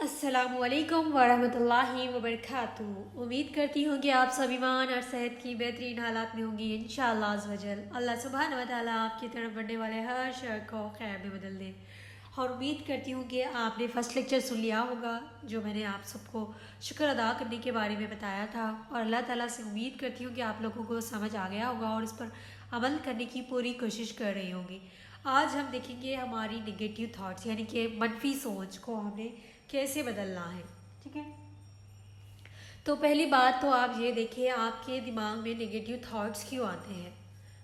अस्सलामु अलैकुम वरहमतुल्लाहि वबरकातुहू। उम्मीद करती हूँ कि आप सब ईमान और सेहत की बेहतरीन हालात में होंगी इंशाअल्लाह अज़्ज़ वजल। अल्लाह सुब्हानहू व तआला आपकी तरफ बढ़ने वाले हर शर को खैर में बदल दे। और उम्मीद करती हूँ कि आपने फ़र्स्ट लेक्चर सुन लिया होगा जो मैंने आप सबको शुक्र अदा करने के बारे में बताया था, और अल्लाह ताला से उम्मीद करती हूँ कि आप लोगों को समझ आ गया होगा और इस पर अमल करने की पूरी कोशिश कर रही होंगी। आज हम देखेंगे हमारी नेगेटिव थॉट्स यानी कि मनफी सोच को हमने कैसे बदलना है। ठीक है, तो पहली बात तो आप ये देखिए आपके दिमाग में नेगेटिव थॉट्स क्यों आते हैं।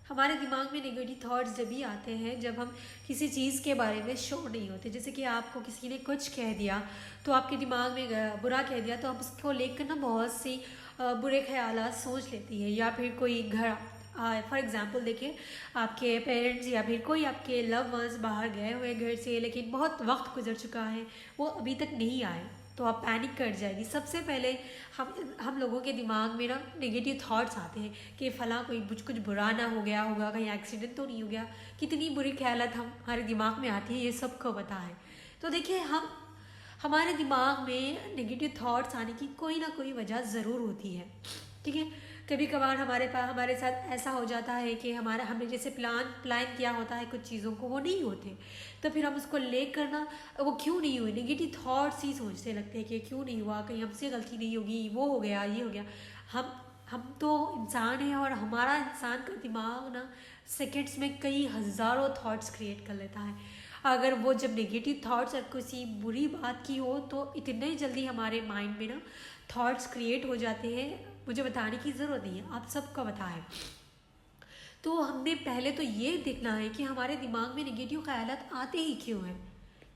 हमारे दिमाग में नेगेटिव थॉट्स जब भी आते हैं जब हम किसी चीज़ के बारे में श्योर नहीं होते। जैसे कि आपको किसी ने कुछ कह दिया तो आपके दिमाग में बुरा कह दिया तो आप उसको लेकर ना बहुत सी बुरे ख्यालात सोच लेती है। या फिर कोई घर फॉर एग्ज़ाम्पल देखिए आपके पेरेंट्स या फिर कोई आपके लव वंस बाहर गए हुए घर से, लेकिन बहुत वक्त गुजर चुका है, वो अभी तक नहीं आए, तो आप पैनिक कर जाएगी। सबसे पहले हम लोगों के दिमाग में ना नेगेटिव थॉट्स आते हैं कि फ़लाँ कोई कुछ बुरा ना हो गया होगा, कहीं एक्सीडेंट तो नहीं हो गया। कितनी बुरी ख्यालात हमारे दिमाग में आती है, ये सबको पता है। तो देखिए हमारे दिमाग में नेगेटिव थॉट्स आने की कोई ना कोई वजह ज़रूर होती है। ठीक है, कभी कभार हमारे साथ ऐसा हो जाता है कि हमने जैसे प्लान किया होता है कुछ चीज़ों को, वो नहीं होते, तो फिर हम उसको लेकर ना वो क्यों नहीं हुई नेगेटिव थॉट्स ही सोचते लगते हैं कि क्यों नहीं हुआ, कहीं हमसे गलती नहीं होगी, वो हो गया, ये हो गया। हम तो इंसान हैं और हमारा इंसान का दिमाग ना सेकेंड्स में कई हज़ारों थॉट्स क्रिएट कर लेता है। अगर वो जब नेगेटिव थॉट्स और किसी बुरी बात की हो तो इतने जल्दी हमारे माइंड में ना थॉट्स क्रिएट हो जाते हैं, मुझे बताने की ज़रूरत नहीं है, आप सबको पता है। तो हमने पहले तो ये देखना है कि हमारे दिमाग में नेगेटिव ख्यालात आते ही क्यों हैं।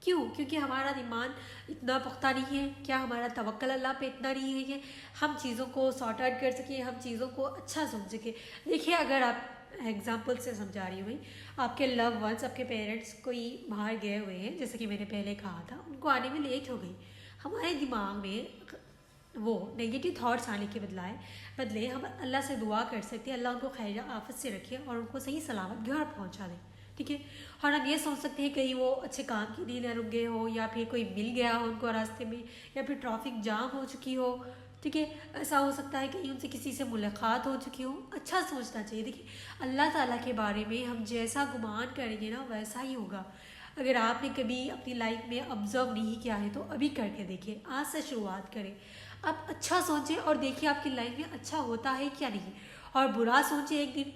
क्योंकि हमारा दिमाग इतना पुख्ता नहीं है, क्या हमारा तवक्कल अल्लाह पे इतना नहीं है कि हम चीज़ों को सॉर्ट आउट कर सकें, हम चीज़ों को अच्छा समझ सकें। देखिए अगर आप एग्जाम्पल से समझा रही हूँ भाई, आपके लव वंस आपके पेरेंट्स कोई बाहर गए हुए हैं, जैसे कि मैंने पहले कहा था, उनको आने में लेट हो गई। हमारे दिमाग में वो नेगेटिव थॉट्स आने के बदले हम अल्लाह से दुआ कर सकते हैं, अल्लाह उनको खैर आफत से रखे और उनको सही सलामत घर पहुंचा दें। ठीक है, और हम ये सोच सकते हैं कहीं वो अच्छे काम के लिए न रुक गए हो, या फिर कोई मिल गया हो उनको रास्ते में, या फिर ट्रैफिक जाम हो चुकी हो। ठीक है, ऐसा हो सकता है कि उनसे किसी से मुलाकात हो चुकी हो। अच्छा सोचना चाहिए। देखिए अल्लाह ताला के बारे में हम जैसा गुमान करेंगे ना वैसा ही होगा। अगर आपने कभी अपनी लाइफ में ऑब्जर्व नहीं किया है तो अभी करके देखिए, आज से शुरुआत करें। आप अच्छा सोचें और देखिए आपकी लाइफ में अच्छा होता है क्या नहीं, और बुरा सोचें एक दिन,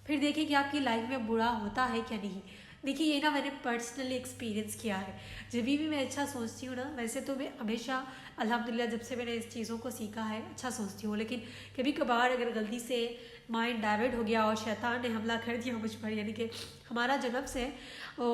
फिर देखिए कि आपकी लाइफ में बुरा होता है क्या नहीं। देखिए ये ना मैंने पर्सनली एक्सपीरियंस किया है। जब भी मैं अच्छा सोचती हूँ ना, वैसे तो मैं हमेशा अल्हम्दुलिल्लाह जब से मैंने इस चीज़ों को सीखा है अच्छा सोचती हूँ, लेकिन कभी कभार अगर गलती से माइंड डाइवर्ट हो गया और शैतान ने हमला कर दिया मुझ पर, यानी कि हमारा जन्म से वो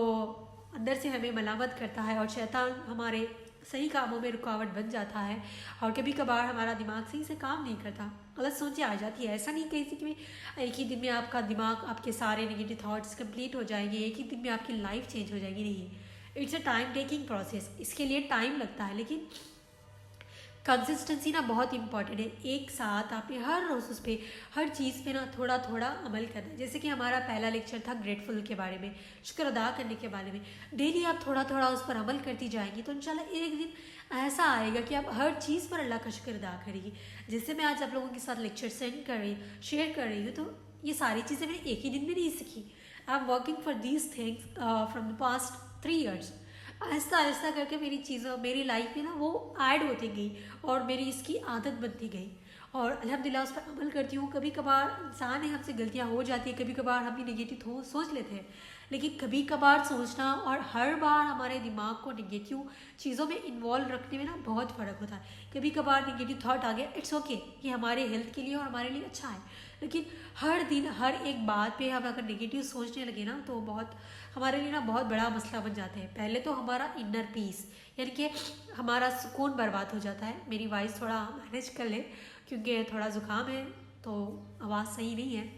अंदर से हमें मलामत करता है और शैतान हमारे सही कामों में रुकावट बन जाता है, और कभी कभार हमारा दिमाग सही से काम नहीं करता, गलत सोचें आ जाती है। ऐसा नहीं कही कि एक ही दिन में आपका दिमाग आपके सारे नेगेटिव थॉट्स कंप्लीट हो जाएंगे, एक ही दिन में आपकी लाइफ चेंज हो जाएगी, नहीं। It's a time taking process, इसके लिए टाइम लगता है, लेकिन कंसिस्टेंसी ना बहुत इंपॉर्टेंट है। एक साथ आपने हर रोज़ उस पर हर चीज़ पे ना थोड़ा थोड़ा अमल करना है। जैसे कि हमारा पहला लेक्चर था ग्रेटफुल के बारे में, शुक्र अदा करने के बारे में। डेली आप थोड़ा थोड़ा उस पर अमल करती जाएंगी तो इंशाल्लाह एक दिन ऐसा आएगा कि आप हर चीज़ पर अल्लाह का शुक्र अदा करेगी। जैसे मैं आज आप लोगों के साथ लेक्चर शेयर कर रही हूँ, तो ये सारी चीज़ें मैंने एक ही दिन में नहीं सीखी। I am working for these things from the past 3 years। Aahista Aahista करके मेरी लाइफ में ना वो ऐड होती गई और मेरी इसकी आदत बनती गई, और अल्हम्दुलिल्लाह उस पर अमल करती हूँ। कभी कभार इंसान है, हमसे गलतियाँ हो जाती है, कभी कभार हम भी नेगेटिव सोच लेते हैं, लेकिन कभी कभार सोचना और हर बार हमारे दिमाग को नेगेटिव चीज़ों में इन्वॉल्व रखने में ना बहुत फ़र्क होता है। कभी कभार नेगेटिव थॉट आ गया, इट्स ओके, ये हमारे हेल्थ के लिए और हमारे लिए अच्छा है, लेकिन हर दिन हर एक बात पे हम अगर नेगेटिव सोचने लगे ना तो बहुत हमारे लिए ना बहुत बड़ा मसला बन जाता है। पहले तो हमारा इनर पीस यानी कि हमारा सुकून बर्बाद हो जाता है। मेरी वॉइस थोड़ा मैनेज कर ले क्योंकि थोड़ा ज़ुकाम है तो आवाज़ सही नहीं है।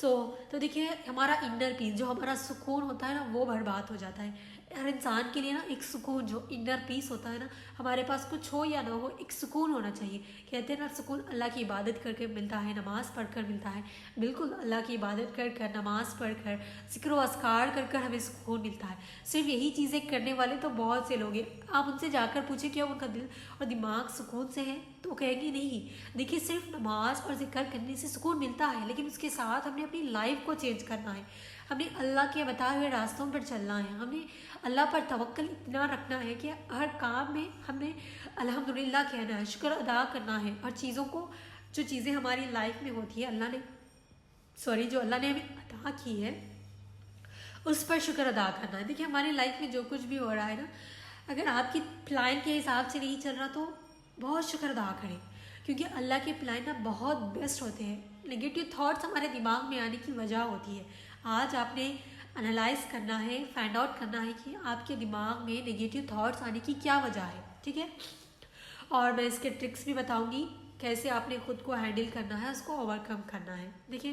तो देखिए हमारा इनर पीस जो हमारा सुकून होता है ना वो बर्बाद हो जाता है। हर इंसान के लिए ना एक सुकून, जो इनर पीस होता है ना, हमारे पास कुछ हो या ना हो, एक सुकून होना चाहिए। कहते हैं ना, सुकून अल्लाह की इबादत करके मिलता है, नमाज़ पढ़ कर मिलता है। बिल्कुल, अल्लाह की इबादत कर कर, नमाज़ पढ़ कर, ज़िक्र व अस्कार कर कर हमें सुकून मिलता है। सिर्फ यही चीज़ें करने वाले तो बहुत से लोग हैं। आप उनसे जाकर पूछें क्या उनका दिल और दिमाग सुकून से है, तो वो कहेंगे नहीं। देखिए, सिर्फ नमाज और ज़िक्र करने से सुकून मिलता है, लेकिन उसके साथ हमने अपनी लाइफ को चेंज करना है। हमने अल्लाह के बताए हुए रास्तों पर चलना है। हमने अल्लाह पर तवक्कल इतना रखना है कि हर काम में हमने अल्हम्दुलिल्लाह कहना है, शुक्र अदा करना है। और चीज़ों को, जो चीज़ें हमारी लाइफ में होती है, जो अल्लाह ने हमें अदा की है, उस पर शुक्र अदा करना है। देखिए, हमारी लाइफ में जो कुछ भी हो रहा है ना, अगर आपकी प्लान के हिसाब से नहीं चल रहा तो बहुत शुक्र अदा करें, क्योंकि अल्लाह के प्लान ना बहुत बेस्ट होते हैं। नेगेटिव थॉट्स हमारे दिमाग में आने की वजह होती है। आज आपने एनालाइज करना है, फाइंड आउट करना है कि आपके दिमाग में नेगेटिव थॉट्स आने की क्या वजह है, ठीक है। और मैं इसके ट्रिक्स भी बताऊंगी कैसे आपने खुद को हैंडल करना है, उसको ओवरकम करना है। देखिए,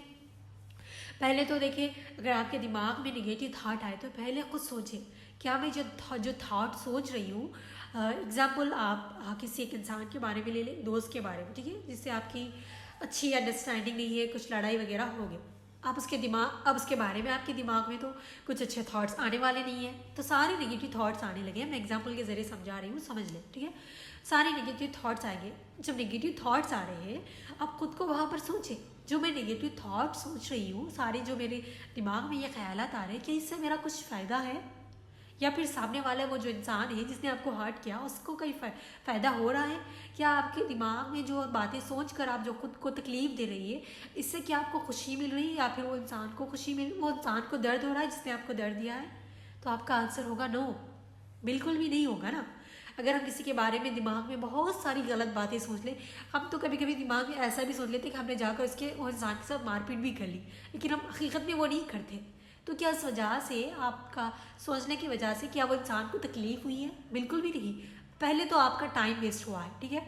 पहले तो देखिए, अगर आपके दिमाग में नेगेटिव थाट आए तो पहले खुद सोचें, क्या मैं जो थाट सोच रही हूँ, एग्जाम्पल आप किसी एक इंसान के बारे में ले लें, दोस्त के बारे में, ठीक है, जिससे आपकी अच्छी अंडरस्टैंडिंग नहीं है, कुछ लड़ाई वगैरह हो गई। अब उसके बारे में आपके दिमाग में तो कुछ अच्छे थॉट्स आने वाले नहीं है, तो सारे नेगेटिव थॉट्स आने लगे हैं। मैं एग्जाम्पल के ज़रिए समझा रही हूँ, समझ लें, ठीक है। सारे नेगेटिव थॉट्स आएंगे। जब नेगेटिव थॉट्स आ रहे हैं, आप खुद को वहाँ पर सोचें, जो मैं नेगेटिव थॉट सोच रही हूँ, सारे जो मेरे दिमाग में ये ख्यालात आ रहे हैं, कि इससे मेरा कुछ फ़ायदा है, या फिर सामने वाला वो जो इंसान है जिसने आपको हर्ट किया, उसको कोई फ़ायदा हो रहा है? क्या आपके दिमाग में जो बातें सोच कर आप जो खुद को तकलीफ़ दे रही है, इससे क्या आपको खुशी मिल रही है, या फिर वो इंसान को दर्द हो रहा है जिसने आपको दर्द दिया है? तो आपका आंसर होगा नो, बिल्कुल भी नहीं होगा ना। अगर हम किसी के बारे में दिमाग में बहुत सारी गलत बातें सोच लें, हम तो कभी कभी दिमाग में ऐसा भी सोच लेते कि हमने जाकर वो इंसान के साथ मारपीट भी कर ली, लेकिन हम हकीकत में वो नहीं करते। तो क्या इस वजह से, आपका सोचने की वजह से, क्या वो इंसान को तकलीफ़ हुई है? बिल्कुल भी नहीं। पहले तो आपका टाइम वेस्ट हुआ है, ठीक है।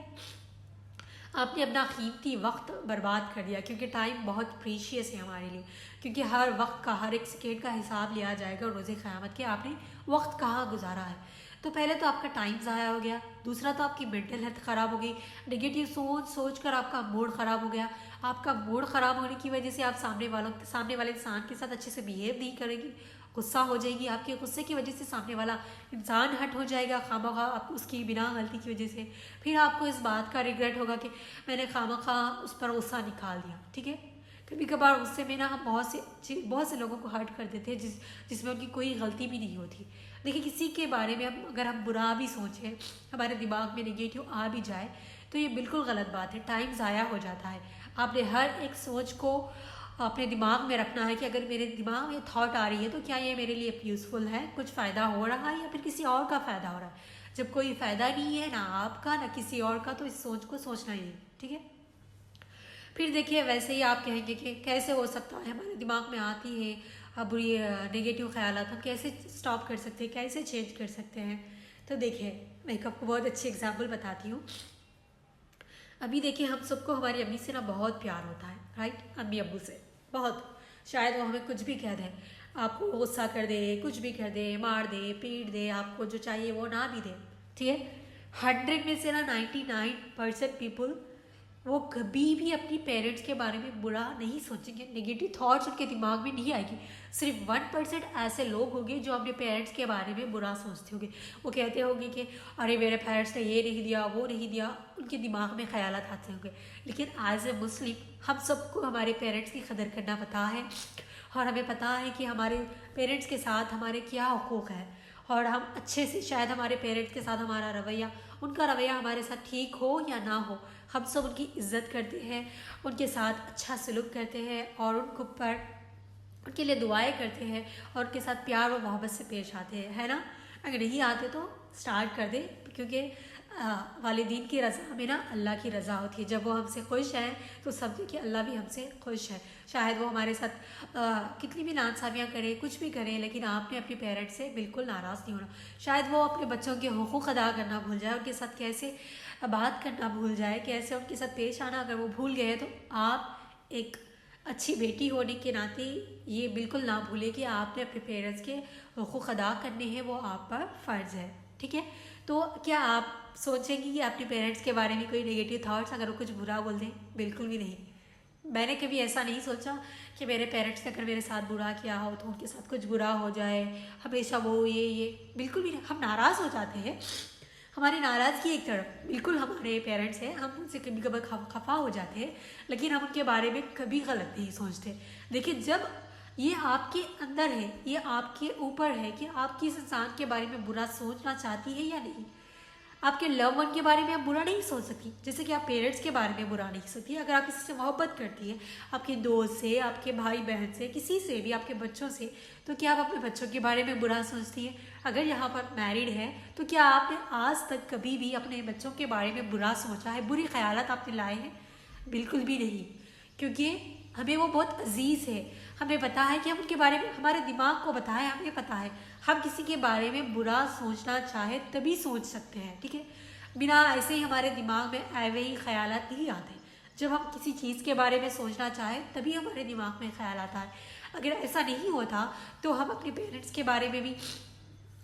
आपने अपना कीमती वक्त बर्बाद कर दिया, क्योंकि टाइम बहुत प्रीशियस है हमारे लिए, क्योंकि हर वक्त का, हर एक सेकेंड का हिसाब लिया जाएगा रोज़े क़यामत के, आपने वक्त कहाँ गुजारा है। तो पहले तो आपका टाइम ज़ाया हो गया, दूसरा तो आपकी मेंटल हेल्थ ख़राब हो गई। नेगेटिव सोच कर आपका मूड ख़राब हो गया। आपका मूड ख़राब होने की वजह से आप सामने वाले इंसान के साथ अच्छे से बिहेव नहीं करेंगी, गुस्सा हो जाएगी। आपके गुस्से की वजह से सामने वाला इंसान हट हो जाएगा खामखा, आप उसकी बिना गलती की वजह से। फिर आपको इस बात का रिग्रेट होगा कि मैंने खामखा उस पर गुस्सा निकाल दिया, ठीक है। कभी कभार गुस्से में ना हम बहुत से लोगों को हर्ट कर देते हैं, जिसमें उनकी कोई गलती भी नहीं होती। देखिए, किसी के बारे में अगर हम बुरा भी सोचें, हमारे दिमाग में नेगेटिव आ भी जाए, तो ये बिल्कुल गलत बात है, टाइम ज़ाया हो जाता है। आपने हर एक सोच को अपने दिमाग में रखना है कि अगर मेरे दिमाग में थॉट आ रही है तो क्या ये मेरे लिए यूज़फुल है, कुछ फ़ायदा हो रहा है, या फिर किसी और का फ़ायदा हो रहा है। जब कोई फ़ायदा नहीं है, ना आपका ना किसी और का, तो इस सोच को सोचना ही है, ठीक है। फिर देखिए, वैसे ही आप कहेंगे कि कैसे हो सकता है, हमारे दिमाग में आती है बुरी नेगेटिव ख्यालात, हम कैसे स्टॉप कर सकते हैं, कैसे चेंज कर सकते हैं। तो देखिए, मैं आपको बहुत अच्छी एग्जांपल बताती हूँ। अभी देखिए, हम सबको हमारी अम्मी से ना बहुत प्यार होता है, राइट, अम्मी अब्बू से बहुत। शायद वो हमें कुछ भी कह दें, आपको गुस्सा कर दे, कुछ भी कर दे, मार दे, पीट दे, आपको जो चाहिए वो ना भी दे, ठीक है। 100 में से ना 99% पीपल वो कभी भी अपनी पेरेंट्स के बारे में बुरा नहीं सोचेंगे, नेगेटिव थॉट्स उनके दिमाग में नहीं आएगी। सिर्फ 1% ऐसे लोग होंगे जो अपने पेरेंट्स के बारे में बुरा सोचते होंगे। वो कहते होंगे कि अरे मेरे पेरेंट्स ने ये नहीं दिया, वो नहीं दिया, उनके दिमाग में ख्यालात आते होंगे। लेकिन एज ए मुस्लिम हम सबको हमारे पेरेंट्स की कदर करना पता है, और हमें पता है कि हमारे पेरेंट्स के साथ हमारे क्या हुकूक़ है, और हम अच्छे से, शायद हमारे पेरेंट्स के साथ हमारा रवैया, उनका रवैया हमारे साथ ठीक हो या ना हो, हम सब उनकी इज़्ज़त करते हैं, उनके साथ अच्छा सलूक करते हैं, और उनके लिए दुआएं करते हैं, और उनके साथ प्यार और मोहब्बत से पेश आते हैं, है ना। अगर नहीं आते तो स्टार्ट कर दें, क्योंकि वालिदीन की रज़ा में ना अल्लाह की रज़ा होती है। जब वो हमसे खुश हैं तो समझे कि अल्लाह भी हमसे खुश है। शायद वो हमारे साथ कितनी भी नाइंसाफ़ियाँ करे, कुछ भी करें, लेकिन आपने अपने पेरेंट्स से बिल्कुल नाराज़ नहीं होना। शायद वो अपने बच्चों के हुकूक़ अदा करना भूल जाए, उनके साथ कैसे बात करना भूल जाए, कैसे उनके साथ पेश आना अगर वो भूल गए, तो आप एक अच्छी बेटी होने के नाते ये बिल्कुल ना भूलें कि आपने अपने पेरेंट्स के हुकूक अदा करने हैं, वो आप पर फ़र्ज़ है, ठीक है। तो क्या आप सोचेंगी कि अपने पेरेंट्स के बारे में कोई नेगेटिव थॉट्स अगर वो कुछ बुरा बोल दें? बिल्कुल भी नहीं। मैंने कभी ऐसा नहीं सोचा कि मेरे पेरेंट्स ने अगर मेरे साथ बुरा किया हो तो उनके साथ कुछ बुरा हो जाए, हमेशा वो ये बिल्कुल भी नहीं। हम नाराज़ हो जाते हैं, हमारी नाराज़गी एक तरफ, बिल्कुल हमारे पेरेंट्स हैं, हम उनसे कभी कभी खफा हो जाते हैं, लेकिन हम उनके बारे में कभी गलत नहीं सोचते। देखिए, जब ये आपके अंदर है, ये आपके ऊपर है कि आप किस इंसान के बारे में बुरा सोचना चाहती है या नहीं। आपके लव वन के बारे में आप बुरा नहीं सोच सकती, जैसे कि आप पेरेंट्स के बारे में बुरा नहीं सोचती। अगर आप किसी से मोहब्बत करती हैं, आपके दोस्त से, आपके भाई बहन से, किसी से भी, आपके बच्चों से, तो क्या आप अपने बच्चों के बारे में बुरा सोचती हैं? अगर यहाँ पर मैरिड है तो क्या आपने आज तक कभी भी अपने बच्चों के बारे में बुरा सोचा है, बुरी ख्यालात आपने लाए हैं? बिल्कुल भी नहीं, क्योंकि हमें वो बहुत अजीज़ है। हमें पता है कि हम उनके बारे में, हमारे दिमाग को पता है, हमें पता है हम किसी के बारे में बुरा सोचना चाहे तभी सोच सकते हैं, ठीक है। बिना ऐसे ही हमारे दिमाग में ऐवे ही ख्यालात नहीं आते। जब हम किसी चीज़ के बारे में सोचना चाहें तभी हमारे दिमाग में ख्याल आता है। अगर ऐसा नहीं होता तो हम अपने पेरेंट्स के बारे में भी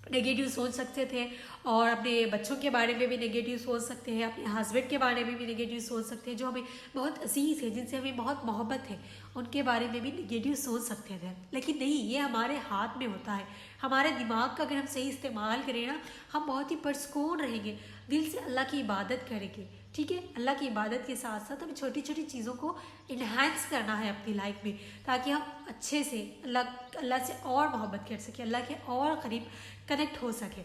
नेगेटिव सोच सकते थे, और अपने बच्चों के बारे में भी नेगेटिव सोच सकते हैं, अपने हस्बैंड के बारे में भी नेगेटिव सोच सकते हैं, जो हमें बहुत अजीज़ है, जिनसे हमें बहुत मोहब्बत है, उनके बारे में भी नेगेटिव सोच सकते थे। लेकिन नहीं, ये हमारे हाथ में होता है। हमारे दिमाग का अगर हम सही इस्तेमाल करें ना, हम बहुत ही पुरसुकून रहेंगे, दिल से अल्लाह की इबादत करेंगे, ठीक है। अल्लाह की इबादत के साथ साथ हमें छोटी छोटी चीज़ों को इन्हांस करना है अपनी लाइफ में, ताकि हम अच्छे से अल्लाह से और मोहब्बत कर सकें, अल्लाह के और करीब कनेक्ट हो सके,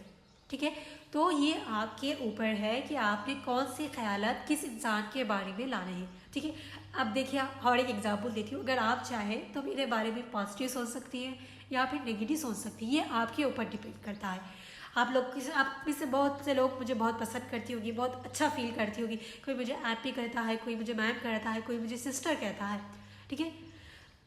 ठीक है। तो ये आपके ऊपर है कि आपने कौन से ख्यालात किस इंसान के बारे में लाने हैं, ठीक है। अब देखिए, और एक एग्जांपल देती हूँ। अगर आप चाहें तो मेरे बारे में पॉजिटिव सोच सकती हैं या फिर नेगेटिव सोच सकती हैं, ये आपके ऊपर डिपेंड करता है। आप में से बहुत से लोग मुझे बहुत पसंद करती होगी, बहुत अच्छा फील करती होगी, कोई मुझे एपी कहता है, कोई मुझे मैम कहता है, कोई मुझे सिस्टर कहता है, ठीक है।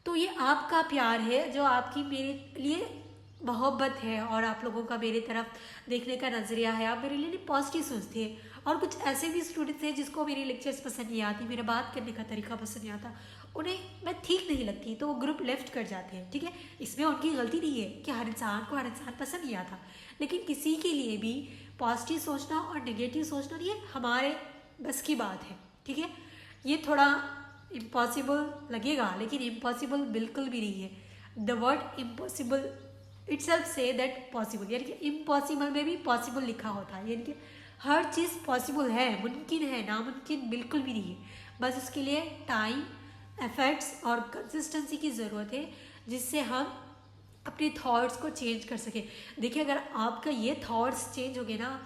तो ये आपका प्यार है, जो आपकी मेरे लिए मोहब्बत है, और आप लोगों का मेरी तरफ देखने का नज़रिया है, आप मेरे लिए पॉजिटिव सोचते हैं। और कुछ ऐसे भी स्टूडेंट्स हैं जिसको मेरी लेक्चर्स पसंद नहीं आती, मेरा बात करने का तरीका पसंद नहीं आता, उन्हें मैं ठीक नहीं लगती, तो वो ग्रुप लेफ्ट कर जाते हैं, ठीक है। इसमें उनकी गलती नहीं है कि हर इंसान को हर इंसान पसंद नहीं आता, लेकिन किसी के लिए भी पॉजिटिव सोचना और नेगेटिव सोचना ये हमारे बस की बात है, ठीक है। ये थोड़ा इम्पॉसिबल लगेगा, लेकिन इम्पॉसिबल बिल्कुल भी नहीं है। The word impossible itself say that possible, यानी कि इम्पॉसिबल में भी पॉसिबल लिखा होता है, यानी कि हर चीज़ पॉसिबल है, मुमकिन है, नामुमकिन बिल्कुल भी नहीं है। बस उसके लिए टाइम, एफर्ट्स और कंसिस्टेंसी की ज़रूरत है, जिससे हम अपने थॉट्स को चेंज कर सकें। देखिए, अगर आपका ये थॉट्स चेंज हो गए ना,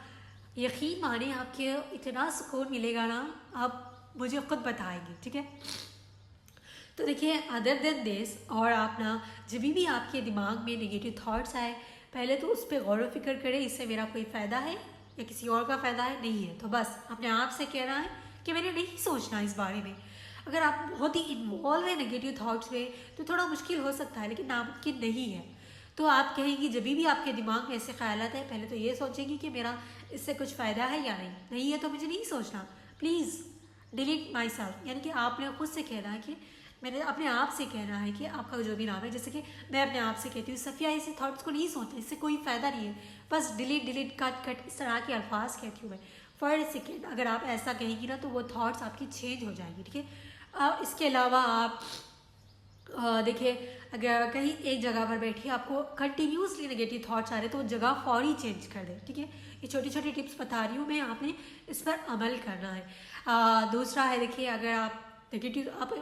यकीन माने आपके इतना सुकून मिलेगा ना, आप मुझे खुद बताएंगे, ठीक है। तो देखिए, अदर देन दिस, और आप ना जब भी आपके दिमाग में नेगेटिव थॉट्स आए, पहले तो उस पर गौर व फिक्र करें, इससे मेरा कोई फ़ायदा है या किसी और का फ़ायदा है, नहीं है तो बस अपने आप से कहना है कि मैंने नहीं सोचना इस बारे में। अगर आप बहुत ही इन्वॉल्व है नेगेटिव थॉट्स में तो थोड़ा मुश्किल हो सकता है, लेकिन नामुमकिन नहीं है। तो आप कहेंगी, जब भी आपके दिमाग में ऐसे ख्यालात हैं, पहले तो ये सोचेंगी कि मेरा इससे कुछ फ़ायदा है या नहीं, नहीं है तो मुझे नहीं सोचना, प्लीज़ डिलीट माई सेल्फ। यानी कि आपने खुद से कहना है कि मैंने अपने आप से कहना है कि आपका जो भी नाम है, जैसे कि मैं अपने आप से कहती हूँ, सफ़िया ऐसे थॉट्स को नहीं सोचते, इससे कोई फ़ायदा नहीं है, बस डिलीट डिलीट कट कट, इस तरह के अल्फाज कहती हूँ मैं। फॉर ए सेकेंड अगर आप ऐसा कहेंगी ना, तो वो थॉट्स आपकी चेंज हो जाएंगी, ठीक है। इसके अलावा आप देखिए, अगर कहीं एक जगह पर बैठी आपको कंटिन्यूसली नेगेटिव थॉट्स आ रहे, तो वो जगह फौरी चेंज कर दें, ठीक है। ये छोटी छोटी टिप्स बता रही हूँ मैं, आपने इस पर अमल करना है। दूसरा है, देखिए, अगर आप नेगेटिव, आप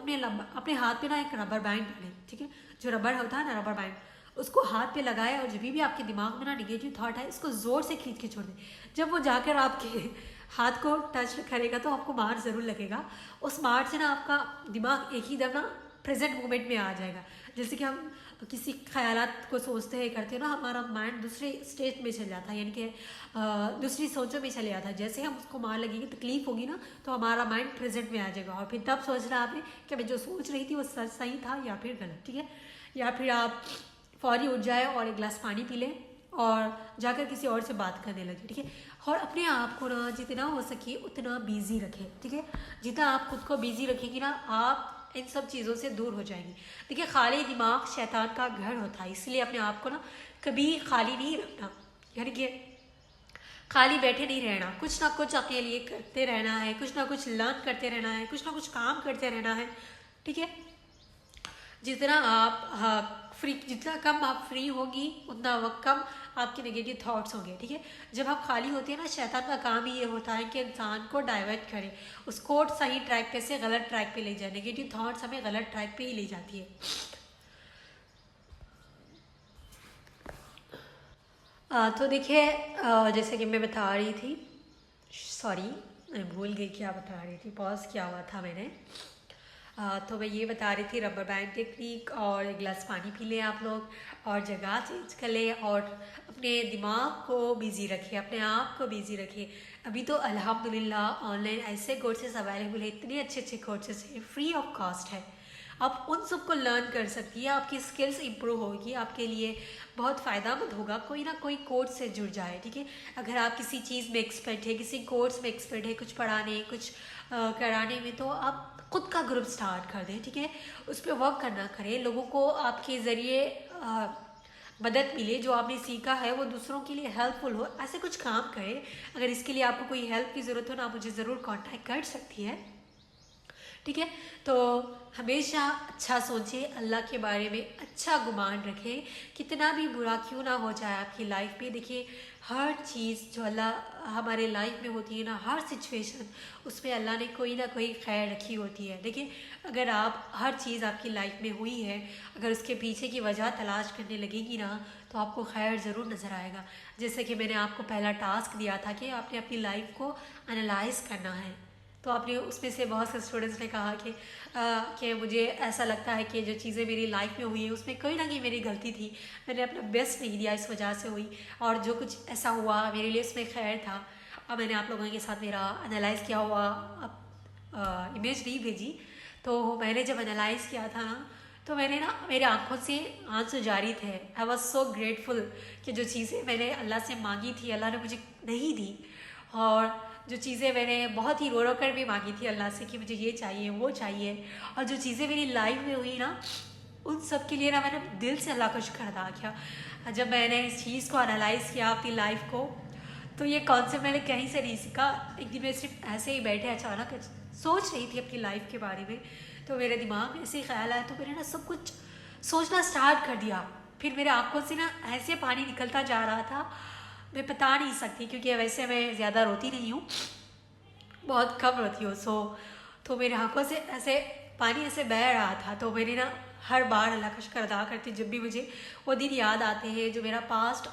अपने हाथ पे ना एक रबर बैंड डालें, ठीक है। जो रबर होता है ना, रबर बैंड, उसको हाथ पे लगाए, और जब भी आपके दिमाग में ना नेगेटिव थॉट है, इसको ज़ोर से खींच के छोड़ दें। जब वो जाकर आपके हाथ को टच करेगा तो आपको मार ज़रूर लगेगा। उस मार से ना आपका दिमाग एक ही दम ना प्रेजेंट मोमेंट में आ जाएगा। जैसे कि हम किसी ख्यालात को सोचते हैं, करते हैं ना, हमारा माइंड दूसरे स्टेट में चल जाता है, यानी कि दूसरी सोचों में चले जाता है। जैसे हम उसको मार लगेगी, तकलीफ होगी ना, तो हमारा माइंड प्रेजेंट में आ जाएगा, और फिर तब सोचना आपने कि मैं जो सोच रही थी वो सही था या फिर गलत, ठीक है। या फिर आप फौरी उठ जाए और एक गिलास पानी पी लें और जाकर किसी और से बात करने लगे, ठीक है। और अपने आप को ना जितना हो सके उतना बिजी रखें, ठीक है। जितना आप खुद को बिजी रखेंगी ना, आप इन सब चीज़ों से दूर हो जाएंगी। देखिए खाली दिमाग शैतान का घर होता है, इसलिए अपने आप को ना कभी खाली नहीं रखना, यानी कि खाली बैठे नहीं रहना, कुछ ना कुछ अपने लिए करते रहना है, कुछ ना कुछ लर्न करते रहना है, कुछ ना कुछ काम करते रहना है, ठीक है। जितना आप फ्री, जितना कम आप फ्री होगी उतना वक्त कम आपके नेगेटिव थॉट्स होंगे, ठीक है। जब आप खाली होते हैं ना, शैतान का काम ही ये होता है कि इंसान को डाइवर्ट करे, उसको सही ट्रैक पे से गलत ट्रैक पे ले जाए। नेगेटिव थॉट्स हमें गलत ट्रैक पे ही ले जाती है। तो देखिए जैसे कि मैं बता रही थी, सॉरी मैं भूल गई क्या बता रही थी, पॉज किया हुआ था मैंने। तो मैं ये बता रही थी रबर बैंड टेक्निक, और एक गिलास पानी पी लें आप लोग, और जगह चेंज कर लें, और अपने दिमाग को बिज़ी रखिए, अपने आप को बिज़ी रखिए। अभी तो अल्हम्दुलिल्लाह ऑनलाइन ऐसे कोर्सेज अवेलेबल है, इतने अच्छे अच्छे कोर्सेज हैं, फ्री ऑफ कॉस्ट है। आप उन सबको लर्न कर सकती है, आपकी स्किल्स इंप्रूव होगी, आपके लिए बहुत फ़ायदेमंद होगा। कोई ना कोई कोर्स से जुड़ जाए, ठीक है। अगर आप किसी चीज़ में एक्सपर्ट है, किसी कोर्स में एक्सपर्ट है, कुछ पढ़ाने कुछ कराने में, तो आप खुद का ग्रुप स्टार्ट कर दें, ठीक है। उस पर वर्क करना करें, लोगों को आपके ज़रिए मदद मिले, जो आपने सीखा है वो दूसरों के लिए हेल्पफुल हो, ऐसे कुछ काम करें। अगर इसके लिए आपको कोई हेल्प की ज़रूरत हो ना, आप मुझे ज़रूर कांटेक्ट कर सकती है, ठीक है। तो हमेशा अच्छा सोचें, अल्लाह के बारे में अच्छा गुमान रखें, कितना भी बुरा क्यों ना हो जाए आपकी लाइफ में। देखिए हर चीज़ जो अल्लाह हमारे लाइफ में होती है ना, हर सिचुएशन उसमें अल्लाह ने कोई ना कोई खैर रखी होती है। देखिए अगर आप हर चीज़ आपकी लाइफ में हुई है, अगर उसके पीछे की वजह तलाश करने लगेगी ना, तो आपको खैर ज़रूर नज़र आएगा। जैसे कि मैंने आपको पहला टास्क दिया था कि आपने अपनी लाइफ को एनालाइज करना है, तो आपने उसमें से बहुत से स्टूडेंट्स ने कहा कि मुझे ऐसा लगता है कि जो चीज़ें मेरी लाइफ में हुई है उसमें कोई ना कोई मेरी गलती थी, मैंने अपना बेस्ट नहीं दिया, इस वजह से हुई, और जो कुछ ऐसा हुआ मेरे लिए उसमें खैर था। अब मैंने आप लोगों के साथ मेरा एनालाइज़ किया हुआ इमेज नहीं भेजी, तो मैंने जब एनालाइज़ किया था ना, तो मैंने ना मेरे आंखों से आंसू जारी थे। आई वॉज सो ग्रेटफुल कि जो चीज़ें मैंने अल्लाह से मांगी थी अल्लाह ने मुझे नहीं दी, और जो चीज़ें मैंने बहुत ही रो रो कर भी मांगी थी अल्लाह से कि मुझे ये चाहिए वो चाहिए, और जो चीज़ें मेरी लाइफ में हुई ना, उन सब के लिए ना मैंने दिल से अल्लाह का शुक्र अदा किया। जब मैंने इस चीज़ को एनालाइज़ किया अपनी लाइफ को, तो ये कॉन्सेप्ट मैंने कहीं से नहीं सीखा। एक दिन मैं सिर्फ ऐसे ही बैठे अचानक सोच रही थी अपनी लाइफ के बारे में, तो मेरे दिमाग में ऐसे ख्याल आया, तो मैंने ना सब कुछ सोचना स्टार्ट कर दिया। फिर मेरे आंखों से ना ऐसे पानी निकलता जा रहा था, मैं बता नहीं सकती, क्योंकि वैसे मैं ज़्यादा रोती नहीं हूँ, बहुत कम रोती हूँ। तो मेरे आंखों से ऐसे पानी ऐसे बह रहा था। तो मैंने ना हर बार अल्लाह का शुक्र अदा करती, जब भी मुझे वो दिन याद आते हैं, जो मेरा पास्ट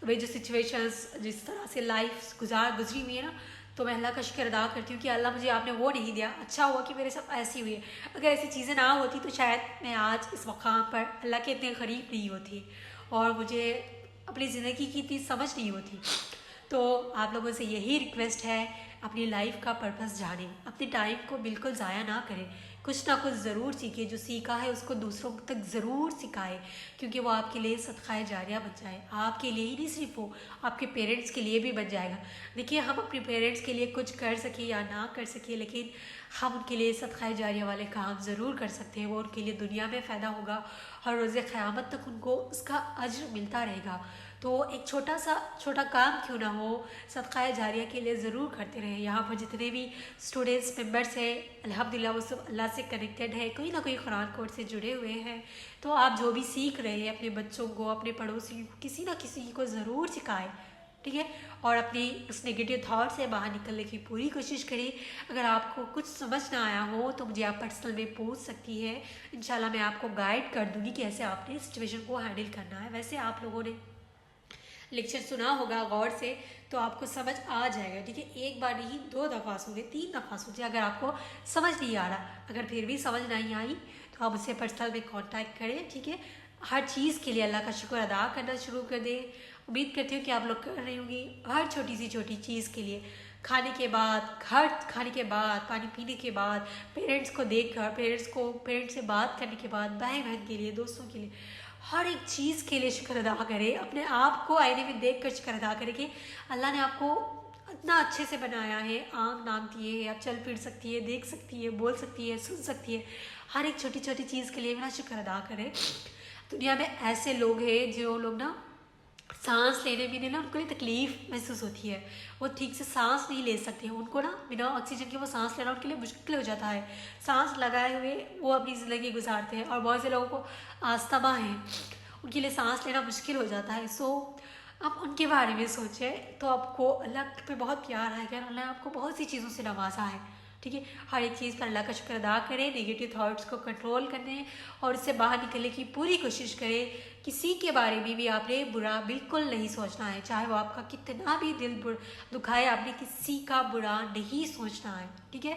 में जो सिचुएशंस जिस तरह से लाइफ गुजरी हुई है ना, तो मैं अल्लाह का शुक्र अदा करती हूँ कि अल्लाह मुझे आपने वो नहीं दिया, अच्छा हुआ कि मेरे साथ ऐसी हुई है। अगर ऐसी चीज़ें ना होती तो शायद मैं आज इस मकाम पर अल्लाह के इतने करीब नहीं होती, और मुझे अपनी ज़िंदगी की इतनी समझ नहीं होती। तो आप लोगों से यही रिक्वेस्ट है, अपनी लाइफ का पर्पस जानें, अपने टाइम को बिल्कुल ज़ाया ना करें, कुछ ना कुछ ज़रूर सीखें, जो सीखा है उसको दूसरों तक ज़रूर सिखाएं, क्योंकि वो आपके लिए सदक़ाए जारिया बन जाए। आपके लिए ही नहीं, सिर्फ वो आपके पेरेंट्स के लिए भी बन जाएगा। देखिए हम अपने पेरेंट्स के लिए कुछ कर सकें या ना कर सकें, लेकिन हम उनके लिए सदक़ाए जारिया वाले काम ज़रूर कर सकते हैं। वो उनके लिए दुनिया में फ़ायदा होगा और रोज़े क़यामत तक उनको उसका अज्र मिलता रहेगा। तो एक छोटा काम क्यों ना हो, सदक़ाए जारिया के लिए ज़रूर करते रहें। यहाँ पर जितने भी स्टूडेंट्स मेंबर्स हैं अल्हम्दुलिल्लाह वो सब अल्लाह से कनेक्टेड है, कोई ना कोई कुरान कोर्स से जुड़े हुए हैं। तो आप जो भी सीख रहे हैं अपने बच्चों को, अपने पड़ोसी को, किसी ना किसी को ज़रूर सिखाएं, ठीक है। और अपनी उस नेगेटिव थाट से बाहर निकलने की पूरी कोशिश करें। अगर आपको कुछ समझ ना आया हो तो मुझे आप पर्सनल में पूछ सकती है, इंशाल्लाह मैं आपको गाइड कर दूँगी कि कैसे आपने सिचुएशन को हैंडल करना है। वैसे आप लोगों ने लेक्चर सुना होगा गौर से, तो आपको समझ आ जाएगा, ठीक है। एक बार नहीं, 2 दफ़ा सुने, 3 दफ़ा सुने, अगर आपको समझ नहीं आ रहा, अगर फिर भी समझ नहीं आई तो आप मुझसे पर्सनल में कांटेक्ट करें, ठीक है। हर चीज़ के लिए अल्लाह का शुक्र अदा करना शुरू कर दें। उम्मीद करती हूँ कि आप लोग कर रही होंगी, हर छोटी सी छोटी चीज़ के लिए, खाने के बाद, खाने के बाद, पानी पीने के बाद, पेरेंट्स को देखकर, पेरेंट्स से बात करने के बाद, भाई बहन के लिए, दोस्तों के लिए, हर एक चीज़ के लिए शुक्र अदा करें। अपने आप को आईने में देख कर शुक्र अदा करें कि अल्लाह ने आपको اتنا اچھے سے بنایا ہے، آنکھ ناک دیے ہے، آپ چل پھر سکتی ہے، دیکھ سکتی ہے، بول سکتی ہے، سن سکتی ہے، ہر ایک چھوٹی چھوٹی چیز کے لیے میرا شکر ادا کرے۔ دنیا میں ایسے لوگ ہیں جو لوگ نا سانس لینے میں نا ان کو تکلیف محسوس ہوتی ہے، وہ ٹھیک سے سانس نہیں لے سکتے ہیں، ان کو نا بنا آکسیجن کے وہ سانس لینا ان کے لیے مشکل ہو جاتا ہے، سانس لگائے ہوئے وہ اپنی زندگی گزارتے ہیں، اور بہت سے لوگوں کو آستما ہے، ان کے لیے سانس لینا مشکل ہو جاتا ہے۔ سو آپ ان کے بارے میں سوچیں تو آپ کو اللہ پہ بہت پیار آئے گا، اللہ نے آپ کو بہت سی چیزوں سے نوازا ہے، ٹھیک ہے۔ ہر ایک چیز پر اللہ کا شکر ادا کریں، نگیٹو تھاٹس کو کنٹرول کرنے اور اس سے باہر نکلنے کی پوری کوشش کریں۔ کسی کے بارے میں بھی آپ نے برا بالکل نہیں سوچنا ہے، چاہے وہ آپ کا کتنا بھی دل دکھائے، آپ نے کسی کا برا نہیں سوچنا ہے، ٹھیک ہے۔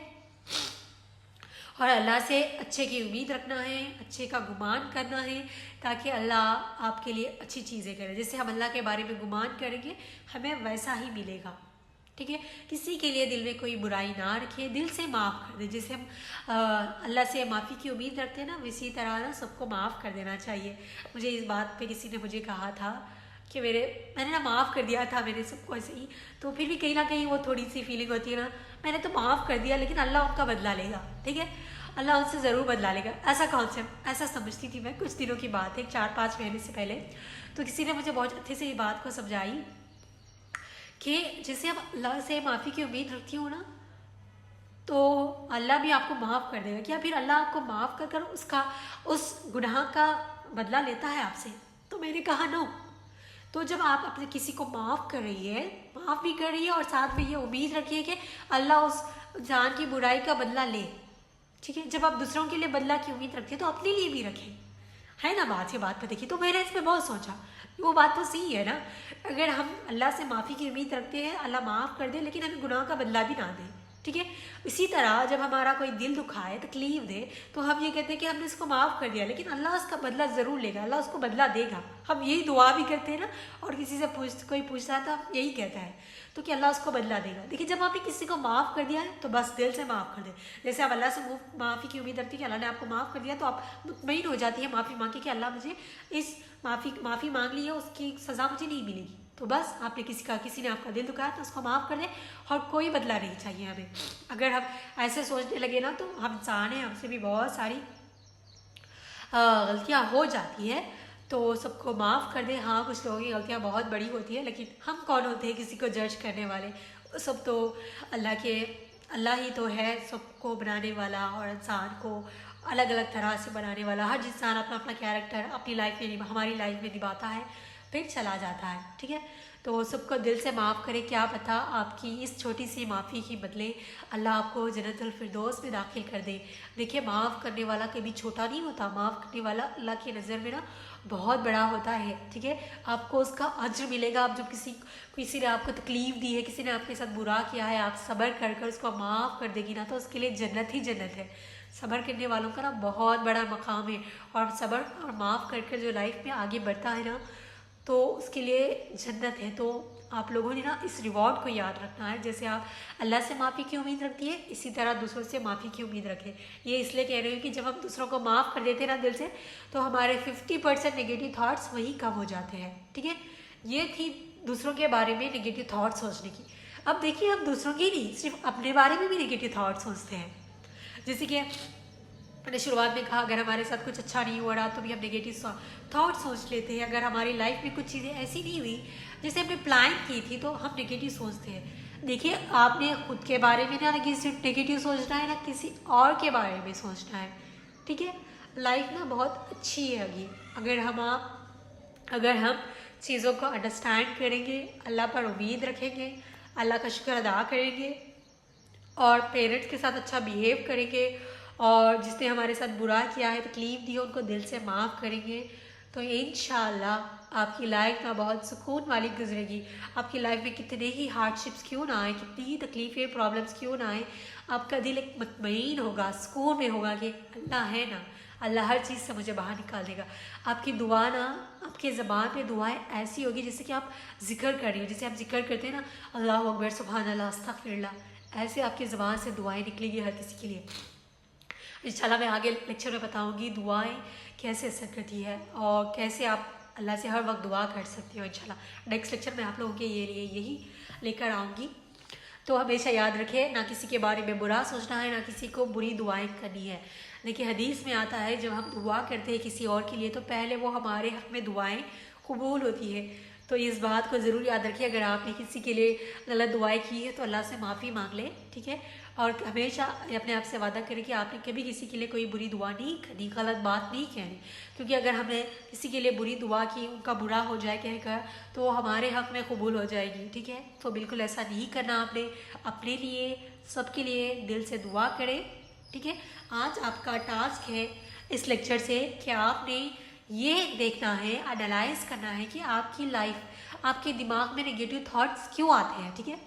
اور اللہ سے اچھے کی امید رکھنا ہے، اچھے کا گمان کرنا ہے، تاکہ اللہ آپ کے لیے اچھی چیزیں کرے۔ جیسے ہم اللہ کے بارے میں گمان کریں گے ہمیں ویسا ہی ملے گا، ٹھیک ہے۔ کسی کے لیے دل میں کوئی برائی نہ رکھے، دل سے معاف کر دے۔ جیسے ہم اللہ سے معافی کی امید رکھتے ہیں نا، اسی طرح نا سب کو معاف کر دینا چاہیے۔ مجھے اس بات پہ کسی نے مجھے کہا تھا کہ میں نے نا معاف کر دیا تھا میں نے سب کو ایسے ہی، تو پھر بھی کہیں نہ کہیں وہ تھوڑی سی فیلنگ ہوتی ہے نا، میں نے تو معاف کر دیا لیکن اللہ ان کا بدلہ لے گا، ٹھیک ہے، اللہ ان سے ضرور بدلا لے گا۔ ایسا کانسیپٹ ایسا سمجھتی تھی میں، کچھ دنوں کی بات ہے، 4-5 مہینے سے پہلے، تو کسی نے مجھے بہت اچھے سے یہ بات کو سمجھائی کہ جیسے آپ اللہ سے معافی کی امید رکھتی ہو نا، تو اللہ بھی آپ کو معاف کر دے گا۔ کیا پھر اللہ آپ کو معاف کر کر اس گناہ کا بدلہ لیتا ہے آپ سے؟ تو میں نے کہا نو۔ تو جب آپ اپنے کسی کو معاف کر رہی ہے، معاف بھی کر رہی ہے اور ساتھ میں یہ امید رکھیے کہ اللہ اس جان کی برائی کا بدلہ لے، ٹھیک ہے۔ جب آپ دوسروں کے لیے بدلہ کی امید رکھتے ہیں تو اپنے لیے بھی رکھیں، ہے نا بات؟ یہ بات پہ دیکھیے، تو میں نے اس پہ بہت سوچا، وہ بات تو صحیح ہے نا۔ اگر ہم اللہ سے معافی کی امید رکھتے ہیں اللہ معاف کر دے، لیکن ہمیں گناہ کا بدلہ بھی نہ دے، ٹھیک ہے۔ اسی طرح جب ہمارا کوئی دل دکھائے، تکلیف دے، تو ہم یہ کہتے ہیں کہ ہم نے اس کو معاف کر دیا، لیکن اللہ اس کا بدلہ ضرور لے گا، اللہ اس کو بدلہ دے گا۔ ہم یہی دعا بھی کرتے ہیں نا، اور کسی سے کوئی پوچھتا ہے تو ہم یہی کہتا ہے تو کہ اللہ اس کو بدلہ دے گا۔ دیکھیے جب آپ نے کسی کو معاف کر دیا ہے تو بس دل سے معاف کر دیں۔ جیسے آپ اللہ سے معافی کی امید رکھتی ہیں کہ اللہ نے آپ کو معاف کر دیا، تو آپ مطمئن ہو جاتی ہے معافی مانگ کے کہ اللہ مجھے اس معافی مانگ لی ہے، اس کی سزا مجھے نہیں ملے گی۔ تو بس آپ نے کسی نے آپ کا دل دکھایا تو اس کو معاف کر دیں، اور کوئی بدلہ نہیں چاہیے ہمیں۔ اگر ہم ایسے سوچنے لگے نا تو ہم انسان ہیں، ہم سے بھی بہت ساری غلطیاں ہو جاتی ہیں، تو سب کو معاف کر دیں۔ ہاں کچھ لوگوں کی غلطیاں بہت بڑی ہوتی ہیں، لیکن ہم کون ہوتے ہیں کسی کو جج کرنے والے؟ سب تو اللہ ہی تو ہے سب کو بنانے والا، اور انسان کو الگ الگ طرح سے بنانے والا۔ ہر انسان اپنا اپنا کیریکٹر اپنی لائف میں ہماری لائف میں نبھاتا ہے، پھر چلا جاتا ہے، ٹھیک ہے۔ تو سب کو دل سے معاف کرے، کیا پتہ آپ کی اس چھوٹی سی معافی کی بدلے اللہ آپ کو جنت الفردوس میں داخل کر دے۔ دیکھیے معاف کرنے والا کبھی چھوٹا نہیں ہوتا، معاف کرنے والا اللہ کی نظر میں نا بہت بڑا ہوتا ہے، ٹھیک ہے۔ آپ کو اس کا اجر ملے گا۔ آپ جب کسی نے آپ کو تکلیف دی ہے، کسی نے آپ کے ساتھ برا کیا ہے، آپ صبر کر اس کو معاف کر دے گی نا، تو اس کے لیے جنت ہی جنت ہے۔ صبر کرنے والوں کا نا بہت بڑا مقام ہے، اور صبر اور معاف کر جو لائف میں آگے بڑھتا ہے نا، تو اس کے لیے جنت ہے۔ تو آپ لوگوں نے نا اس ریوارڈ کو یاد رکھنا ہے۔ جیسے آپ اللہ سے معافی کی امید رکھتی ہے، اسی طرح دوسروں سے معافی کی امید رکھیں۔ یہ اس لیے کہہ رہی ہوں کہ جب ہم دوسروں کو معاف کر دیتے ہیں نا دل سے، تو ہمارے 50% نگیٹو تھاٹس وہی کم ہو جاتے ہیں، ٹھیک ہے۔ یہ تھی دوسروں کے بارے میں نگیٹو تھاٹ سوچنے کی۔ اب دیکھیے ہم دوسروں کی نہیں، صرف اپنے بارے میں بھی نگیٹو تھاٹ سوچتے ہیں۔ جیسے کہ میں نے شروعات میں کہا، اگر ہمارے ساتھ کچھ اچھا نہیں ہو رہا تو بھی ہم نگیٹو تھاٹ سوچ لیتے ہیں۔ اگر ہماری لائف میں کچھ چیزیں ایسی نہیں ہوئی جیسے ہم نے پلان کی تھی، تو ہم نگیٹو سوچتے ہیں۔ دیکھیے آپ نے خود کے بارے میں نہ صرف نگیٹو سوچنا ہے، نہ کسی اور کے بارے میں سوچنا ہے، ٹھیک ہے۔ لائف نا بہت اچھی ہے ابھی، اگر ہم چیزوں کو انڈرسٹینڈ کریں گے، اللہ پر امید رکھیں گے، اللہ کا شکر ادا کریں گے، اور پیرنٹس کے ساتھ اچھا بیہیو کریں گے، اور جس نے ہمارے ساتھ برا کیا ہے، تکلیف دی ہے، ان کو دل سے معاف کریں گے، تو انشاءاللہ آپ کی لائف میں بہت سکون والی گزرے گی۔ آپ کی لائف میں کتنے ہی ہارڈ شپس کیوں نہ آئیں، کتنی ہی تکلیفیں پرابلمس کیوں نہ آئیں، آپ کا دل ایک مطمئن ہوگا، سکون میں ہوگا کہ اللہ ہے نا، اللہ ہر چیز سے مجھے باہر نکال دے گا۔ آپ کی دعا نا، آپ کے زبان پہ دعائیں ایسی ہوگی جیسے کہ آپ ذکر کر رہی ہو، جیسے آپ ذکر کرتے ہیں نا، اللہ اکبر، سبحان اللہ، استغفر اللہ، ایسے آپ کی زبان سے دعائیں نکلیں گی ہر کسی کے لیے۔ انشاءاللہ میں آگے لیکچر میں بتاؤں گی دعائیں کیسے اثر کرتی ہے، اور کیسے آپ اللہ سے ہر وقت دعا کر سکتی ہو۔ انشاءاللہ نیکسٹ لیکچر میں آپ لوگوں کے یہی لے کر آؤں گی۔ तो हमेशा याद रखें, ना किसी के बारे में बुरा सोचना है, ना किसी को बुरी दुआएं करनी है। देखिए हदीस में आता है जब हम दुआ करते हैं किसी और के लिए तो पहले वो हमारे हक में दुआएं कबूल होती है। तो इस बात को ज़रूर याद रखिए, अगर आपने किसी के लिए गलत दुआएं की है तो अल्लाह से माफ़ी मांग लें, ठीक है। और हमेशा अपने आप से वादा करें कि आपने कभी किसी के लिए कोई बुरी दुआ नहीं करनी, गलत बात नहीं कहनी, क्योंकि अगर हमने किसी के लिए बुरी दुआ की, उनका बुरा हो जाए कहकर, तो वो हमारे हक में कबूल हो जाएगी, ठीक है। तो बिल्कुल ऐसा नहीं करना आपने, अपने लिए सबके लिए दिल से दुआ करें, ठीक है। आज आपका टास्क है इस लेक्चर से कि आपने ये देखना है, एनालाइज करना है कि आपकी लाइफ, आपके दिमाग में नेगेटिव थॉट्स क्यों आते हैं, ठीक है।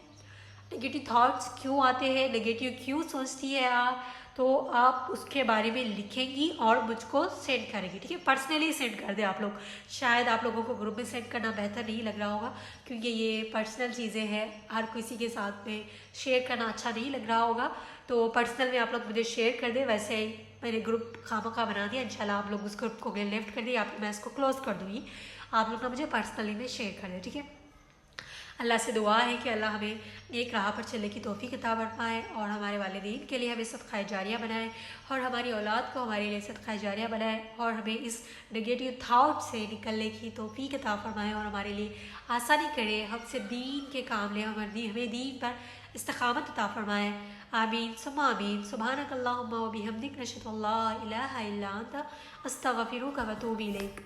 नेगेटिव थॉट्स क्यों आते हैं, नेगेटिव क्यों सोचती है आप, तो आप उसके बारे में लिखेंगी और मुझको सेंड करेंगी, ठीक है। पर्सनली सेंड कर दें आप लोग, शायद आप लोगों को ग्रुप में सेंड करना बेहतर नहीं लग रहा होगा, क्योंकि ये पर्सनल चीज़ें हैं, हर किसी के साथ में शेयर करना अच्छा नहीं लग रहा होगा। तो पर्सनल में आप लोग मुझे शेयर कर दें। वैसे ही मैंने ग्रुप खामखा बना दिया, इंशाल्लाह आप लोग उस ग्रुप को लेफ्ट कर दिए, आप मैं इसको क्लोज कर दूँगी, आप लोग ना मुझे पर्सनली में शेयर कर दें, ठीक है। अल्लाह से दुआ है कि अल्लाह हमें नेक राह पर चलने की तौफीक अता फरमाए और हमारे वालिदैन के लिए हमें सदका जारिया बनाए और हमारी औलाद को हमारे लिए सदका जारिया बनाए और हमें इस नेगेटिव थाट से निकलने की तौफीक अता फरमाए और हमारे लिए आसानी करे, हमसे दीन के काम ले, हमें दीन पर इस्तकामत अता फरमाए। आमीन सुम्मा आमीन। सुब्हानक अल्लाहुम्मा व बिहम्दिक, नशहदु अल्ला इलाहा इल्ला अंता, अस्तगफिरुका व अतूबु इलैक।